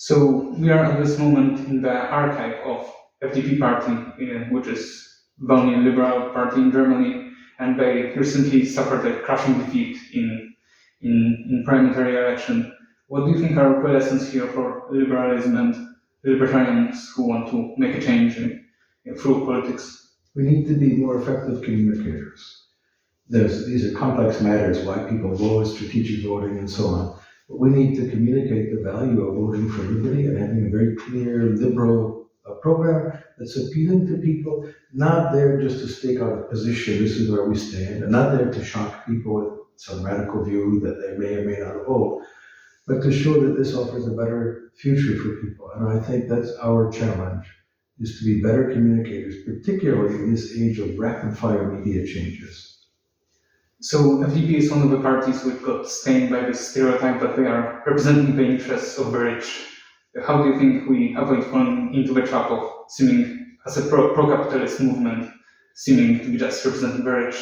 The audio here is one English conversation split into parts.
So we are at this moment in the archive of FDP party, which is the only liberal party in Germany, and they recently suffered a crushing defeat in parliamentary election. What do you think are the lessons here for liberalism and libertarians who want to make a change through politics? We need to be more effective communicators. These are complex matters, why people vote, strategic voting, and so on. But we need to communicate the value of voting for liberty and having a very clear liberal program that's appealing to people, not there just to stake out a position, this is where we stand, and not there to shock people with some radical view that they may or may not hold, but to show that this offers a better future for people. And I think that's our challenge, is to be better communicators, particularly in this age of rapid-fire media changes. So FDP is one of the parties which got stained by the stereotype that they are representing the interests of the rich. How do you think we avoid falling into the trap of seeming, as a pro-capitalist movement, seeming to be just representing the rich?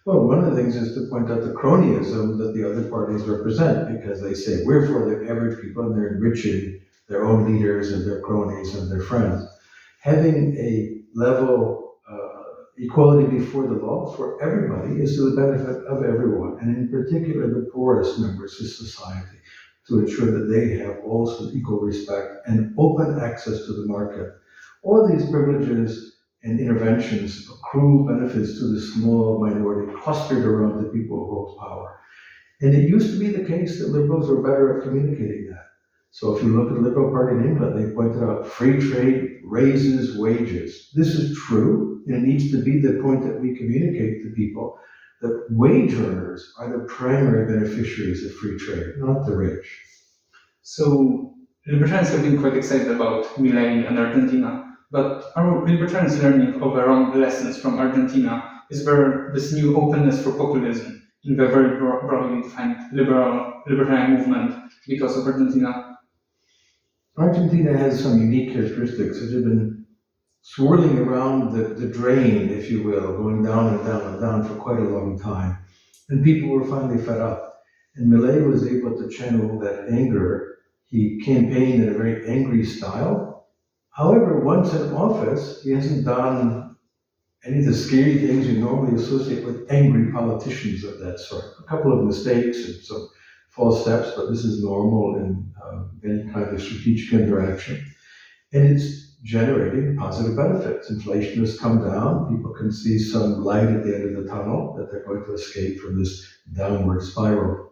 Well, one of the things is to point out the cronyism that the other parties represent, because they say we're for the average people and they're enriching their own leaders and their cronies and their friends. Having a level equality before the law for everybody is to the benefit of everyone, and in particular the poorest members of society, to ensure that they have also equal respect and open access to the market. All these privileges and interventions accrue benefits to the small minority clustered around the people who hold power. And it used to be the case that liberals were better at communicating that. So if you look at the Liberal Party in England, they pointed out free trade raises wages. This is true, and it needs to be the point that we communicate to people that wage earners are the primary beneficiaries of free trade, not the rich. So libertarians have been quite excited about Milei and Argentina, but are libertarians learning of their own lessons from Argentina? Is there this new openness for populism in the very broadly defined libertarian movement because of Argentina? Argentina has some unique characteristics that have been swirling around the drain, if you will, going down and down and down for quite a long time. And people were finally fed up. And Milei was able to channel that anger. He campaigned in a very angry style. However, once in office, he hasn't done any of the scary things you normally associate with angry politicians of that sort. A couple of mistakes and some false steps, but this is normal in any kind of strategic interaction. And it's generating positive benefits. Inflation has come down. People can see some light at the end of the tunnel, that they're going to escape from this downward spiral.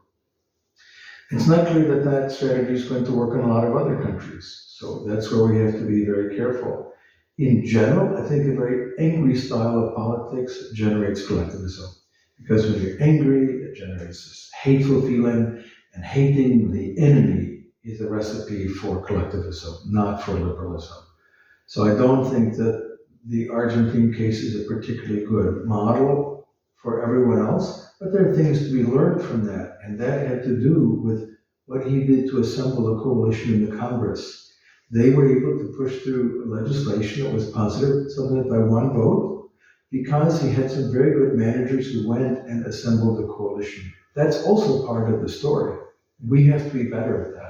It's not clear that that strategy is going to work in a lot of other countries. So that's where we have to be very careful. In general, I think a very angry style of politics generates collectivism. Because when you're angry, it generates this hateful feeling, and hating the enemy is a recipe for collectivism, not for liberalism. So I don't think that the Argentine case is a particularly good model for everyone else, but there are things to be learned from that, and that had to do with what he did to assemble a coalition in the Congress. They were able to push through legislation that was positive, something that by one vote, because he had some very good managers who went and assembled a coalition. That's also part of the story. We have to be better at that.